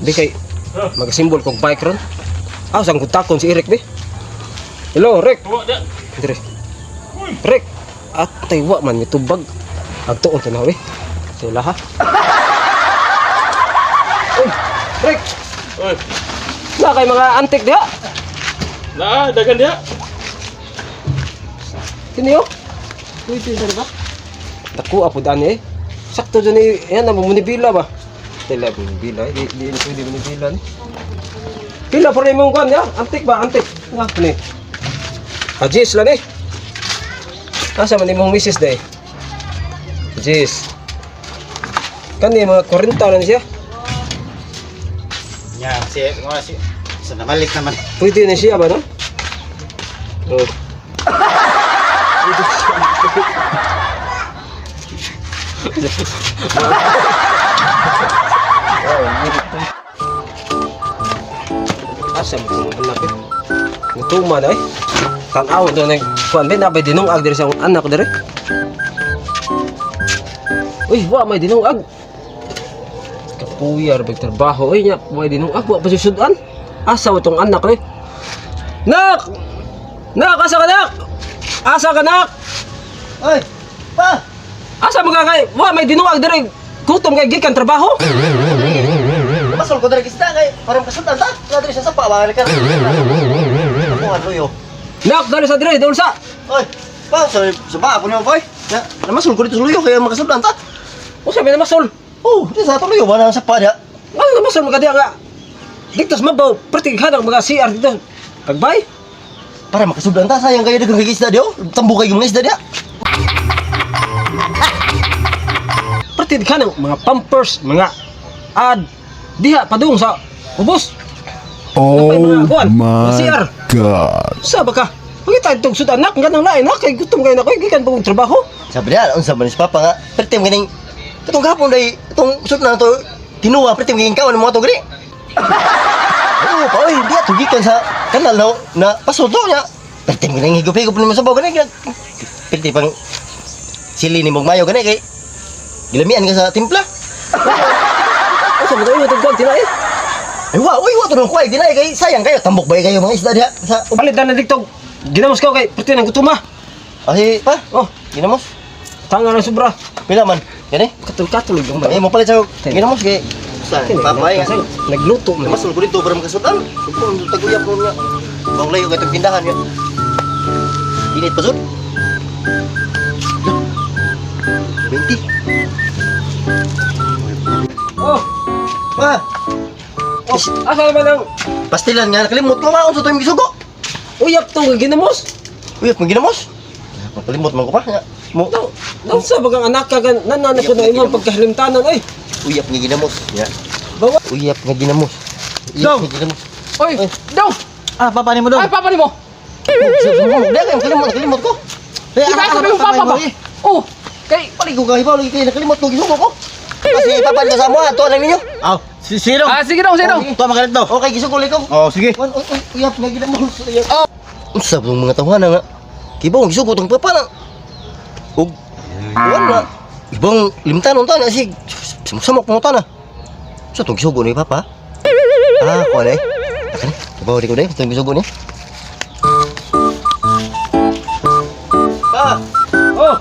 Di kay magasimbol kog bike ron. Sang kontakon si Eric be. Hello, Rick. Dire. Rick. Atay wa man mitubag. Agtuon ka na we. Sila ha. Uy, Rick. Oy. Na kay mga antik diha. Na, dagan dia. Kini yo. Uy, pwede ba? Naku apo dani eh. Sakto dyan eh. Yan, namumunibila ba? Tila munibila. Di pwede munibila ni. Pila pa rin mong kan ya? Antik ba? Antik. Nga, kani. Jis lang eh. Asa man imong misis day? Jis. Kani mga 40 lang siya. Ya, si sa namalik naman. Pwede na siya ba no? Oh. Asa mo kung anak eh? Nutuma na eh. Tanaw doon eh. Kuan ba nabay dinungag diri sa anak ko diri? Uy, wa may dinungag. Kapuyar bagtrabaho eh nya, may dinungag wa pa susudan. Asa mo tong anak eh? Nak! Nak, asa ka nak? Asa ka nak? Oy, pa! Asa mo ka kay? Wa may dinungag diri. Gutom kay gikan trabaho. Masol ko diri isda kay parang kasundan ta. Wala diri sa sapa ba ka. Ako ano yo. Nak, dali sa diri, dulsa. Oy, pa sa ba ako niyo boy. Na masol ko dito sa luyo kaya makasundan ta. O sabi na masol. Oh, di sa luyo ba na sa pa dia. Ano na masol magadiya nga? Diktos mabaw, perti hadang mga CR dito. Pagbay. Para makasundan ta sayang kaya dagang isda dio. Tambo kay mga isda dia. Perti kanang mga pampers, mga ad diha padung sa ubos. Oh Buwan, my CR. God. Sa baka? Pagita itong sud anak ganang lain na kay gutom kay na koy gikan pagong trabaho. Sabi dia unsa man si papa nga. Pertim kining itong gapon day itong sud na to tinuwa pertim kining kawan mo to gri. Oh, pa oy, dia tugikan sa kanal na pasoto niya. Pertim kining higop-higop ni masabaw gani. Pertim pang sili ni mong mayo gani kay gilamian ka sa timpla. Asa mo tayo itong kwan tinay? Ay wa, uy, wa to nang kuway dinay kay sayang kayo tambok ba kayo mga isda diha sa Palit na dikto. Ginamos ko kay perti nang gutom ah. ay pa. Oh, Ginamos. tanga na sobra. Pila man? Gani? Katul-katul yung ba? Eh mo palit sa ginamos kay sa papay nga. Nagluto mo. Mas ko dito para makasudan. Supon taguyap ko nga. Bang layo kay tindahan nga. Init pa sud. 20. Oh, Pa, oh, asa naman ang pastilan nga nakalimot ko maon sa tuwing gisugo. uyap to ginamos? Uy, at ginamos. Nakalimot man ko pa nga. Mo. Daw sa bagang anak ka gan nanan ko na imong pagkahalimtanon ay. Uyap nga ginamos. Ya. Bawa. Uyap nga ginamos. Dong. Uyap nga ginamos. Oy, daw. Ah, papa ni mo dong. Ay papa nimo. Dahil nakalimot ko. Di ba sabi mo papa ba? Oh, kay Paligo ka iba lagi kay nakalimot ko gisugo ko. Kasi papa ka sa mo ato lang ninyo. Aw, sige dong. sige daw, sige daw. Tuwa magalit daw. Okay, gisugo ko. Oh, sige. Uyap nga ginamos. Unsa bang mga tawanan nga? Kibong gisugo tong papa na. Ug wala. Ibang limtanon ta na sig. Samok mo ta na. Sa tong gisugo ni papa. Ah, ko na. Akan. Bawa di ko dai tong gisugo ni. Pa. Oh,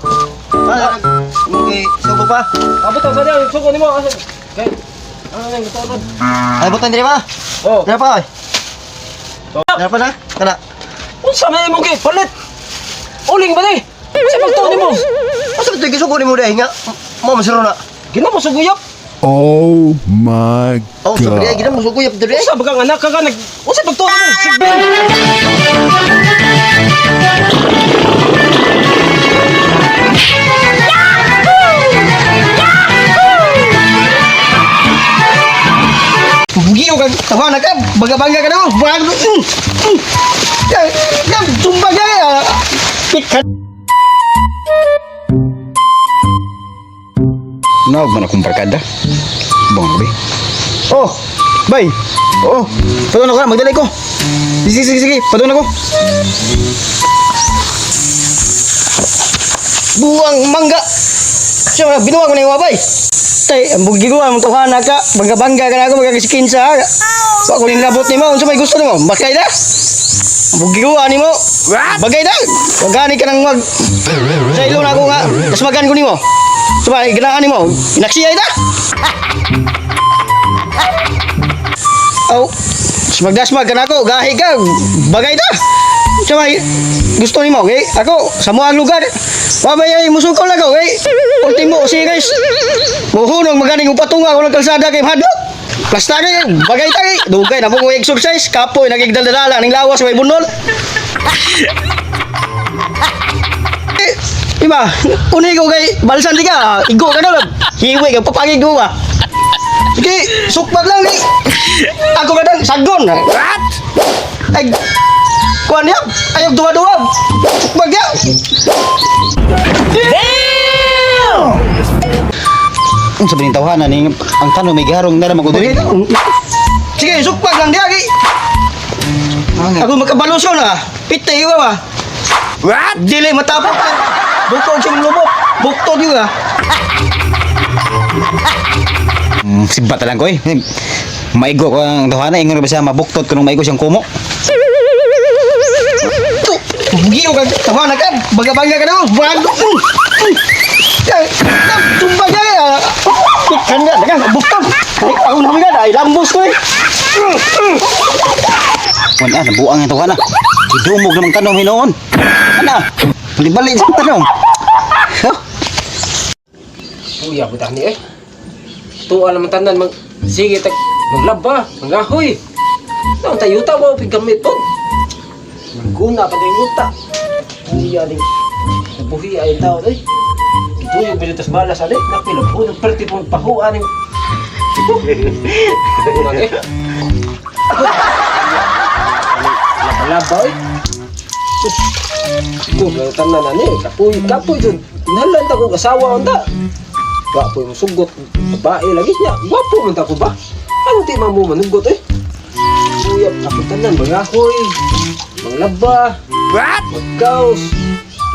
Pa, okay, sugo pa. abot sa diya, suko nimo asa. Kay ano nang gutod? Ay butan diri pa. Oh, Dira pa. Dira pa na. Kana. unsa may imong kay palit? Uling ba ni? Sa pagtuon nimo? Asa to gisugo ni mo dai nga? Mo masiro na. Ginamos sa guyap. Oh my Oh, sabi God. dia mo sugo yap diri. Unsa bagang anak ka nag unsa pagtuon mo? Sigben. Bugi ka tawa na ka, baga-bangga ka daw. Bago. Ya, tumba ka ya. Pikat. Nawag man akong barkada. Bong, be. Oh, bay. Oh, padung ako na, magdalay ko. Sige, padung ako. Buang mangga. Siya binuwag mo na yung wabay. Tay, ang bugiguan mo tuhana ka. Bangga-bangga ka na ako magkakiskinsa. Wa ko nilabot nimo. Unsa may gusto nimo? Bakay na. Ang bugiguan nimo. Bagay na. Wag gani ka nang mag sa ilo na ako nga. Kasmagan ko nimo. Subay ganahan nimo. Inaksiyay ta. Aw, smagdasmag ka na ako. Gahi ka. Bagay ta. Sabay, gusto nimo, okay? Ako, sa mga lugar, mamaya musukol na ko, okay? Ultimo, sige guys. Muhunong magaling upatunga ko ng kalsada kay Hadlok. Plasta kayo, bagay tayo. Dugay na po ko exercise, kapoy, nagigdaldala, ning lawas, may bunol. Iba, unay ko kay balsan di ka, igo ka doon. Hiwi ka, papagig ko ba? Sige, sukpag lang ni. Ako ka doon, sagon. What? Ay, kuan niya, ayog duwa-duwa. Sukpag niya. Ang sabi ng tawanan ni ang tanong may garong na naman ko diri. Sige, sukpag lang diya. Ako makabalusyon ha. Pitay ka ba? What? Dili matapos ka. Bukod siyang lubot. Buktod yun ha. Sibat lang ko eh. Maigo ko ang tawanan ingon ba siya mabuktot ko nung maigo siyang kumo. Bugiyo ka. Tawa na ka. Baga-bangga ka na mo. Bago. Tumbag ka kaya. Kanya, dagang, buktod. Ako namin ka. Ay, lambos ko eh. Wala, nabuang ang tawanan. Idumog naman tanong hinoon. Ana, balik sa tanong. Uy, ako tani eh. Tuwa naman tanan, sige, maglaba, mangahoy. Nang tayuta mo, pigkamit po. Magkuna pa tayo yuta. Uy, aling, nabuhi ay tao eh. Ito yung bilitas balas, aling, napilang po, nagperti pong pahuan yung... Nagkunan eh. Laba eh. Ito, tanan na eh. Kapoy dun. Nahalanda kong asawa onda. Wapo yung sugot. Babae lagi niya. Wapo man ako ba? Ano di mo manugot eh? Uyap, ako tanan. Mangahoy. Manglaba. Magkaos.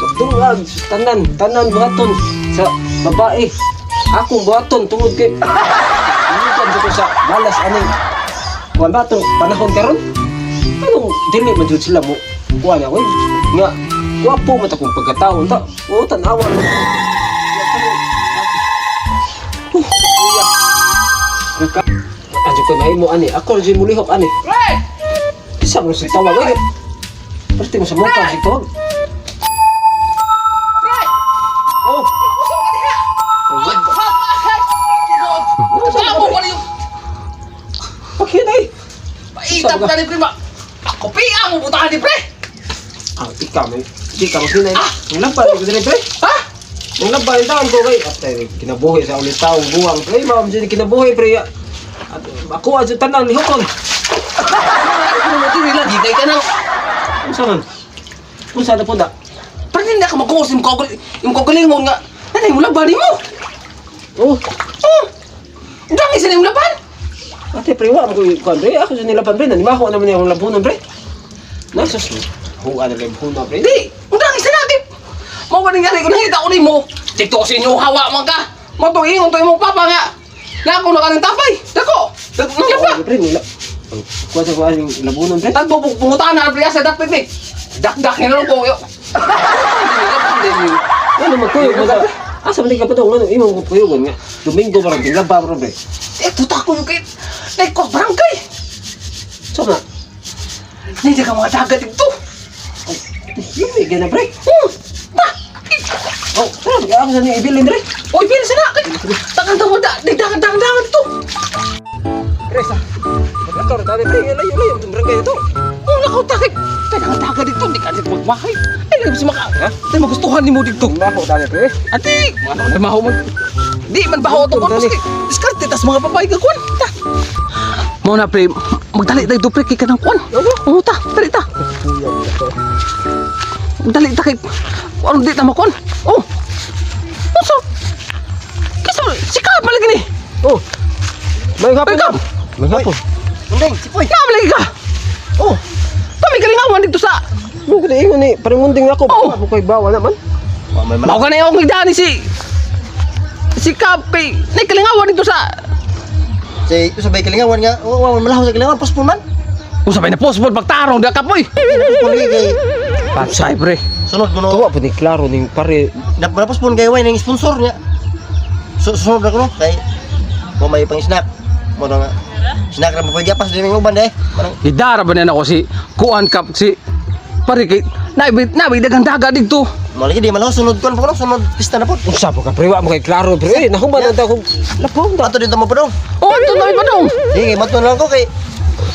Magdungag. Tanan buhaton. Sa babae. Akong buhaton. Tungod kay... Tungod ko sa balas. Anong... Kuhan ba itong panahon karon? Anong dili man dyan sila mo? Kuhan ako eh. Nga. Wapo man akong pagkataon. O, tanawa. Adyo ko mahimo ani. Ako rin mulihok ani. Isa mo sa tawag eh. Pwede mo sa mukha si Tol. Oh! Pakit eh. Paitap ka ni prima. Ako piang mo butahan ni pre. Ah, ikaw may. Ikaw mo sinay. Ang lampal ko din pre. Ha? Ang lampal taon ko kay. At kinabuhi sa ulit taong buwang pre. Ma'am, dyan kinabuhi pre. At ako adyo tanan lihokon. Ano mo din nila gigay ka nang. Unsa man? Unsa na po da? Pero hindi ka magkukus yung kagalingon nga. Nanay mo laban mo. Oh, Oh! Dami sa yung laban. ate pre, wa mo ko kuan pre. Ako sa nilaban pre. Nanimaho naman niya akong labunan pre. Nasus mo. Huwag na lang huna pre. Hindi! Dami sa natin. Mau ka nangyari ko nakita ko ni mo. Tikto sa inyo hawa man ka. Matuingon to yung mong papa nga. Na ako na ka ng tapay. Dako! Nagyapa! Pre, nila. Kuha sa kuha yung labunan pre. Tagpo pungutahan na pre sa dakpit ni. Dakdak nga lang po. Ano magkuyog mo ka? Asa man ka pa ano imong magkuyog nga. Domingo pa rin laba pre. Ito tako yung kit. Naikot barangay. So na. Nandiyan ka mga dagat ito. Hindi gana pre. Ba? Oh, tara, ako sa ni ibilin pre. Oy, pila sa nakit. Takang daw dagat ito. Pre sa. Ako ra tani pre, layo barangay ito. Oh, nakaw takit. Takang dagat ito. Hindi ka dito magmahay. Ay, lang si maka. Ay, magustuhan ni mo dito. Nako tani pre. Ati, ano na maho mag... Di man baho ito kon paski. Diskarte tas mga babae ka kon. Ta. Mo na pre, magdali tayo pre kay kanang kon. Oo ta, dali ta. Magdali ta kay. Ano di ta makon? Oh. Uso. Kisa sikap malagi ni. Oh. May hapon. Ikaw. May hapon. Munding, sipoy. Nga malagi ka. Oh. Pamigalingawan dito sa. Mo gid ingon ni, parang munding ako. Oh. Ako kay bawal naman. Mao ka na yung magdani si si Kap kay nagkalingawan dito sa Say, ito sabay kalingawan nga. Oo, malaho sa kalingawan. Pospon man. kung sabay na postpone pagtarong da Kapoy. Pospon kay Patsay pre. sunod ko no. Tuwa po ni klaro ning pare. Napospon kay Wine ng sponsor niya. Sunod na ko no. Kay mo may pang-snack. Mo na nga. Snack ra mo pagyapas din ng uban eh. Manang Idara ba na ako si Kuan Kap si pare kay nabi dagang daga dito. malagi di malaho sunod ko no. Sunod pista na po. Unsa po ka pre wa mo kay klaro pre. Nahuman na ta ko. Lapong ta. Ato dito mo pa dong. Oh, ito na ba dong? Sige, mato lang ko kay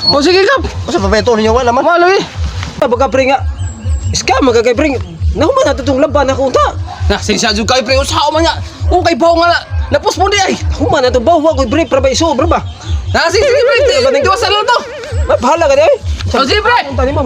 O sige Kap. usa pa beto ninyo wala man. Malawi. Baka pre nga. Scam ka kay pre. Nahuman na ta tong laban ako ta. Na sinsya jud kay pre usaw man nga. O kay bawo nga na postpone di ay. Nahuman na to bawa ko pre para ba isobra ba. Na sige pre. Diwasan lang to. Bahala ka di ay. O sige pre. Tani mo.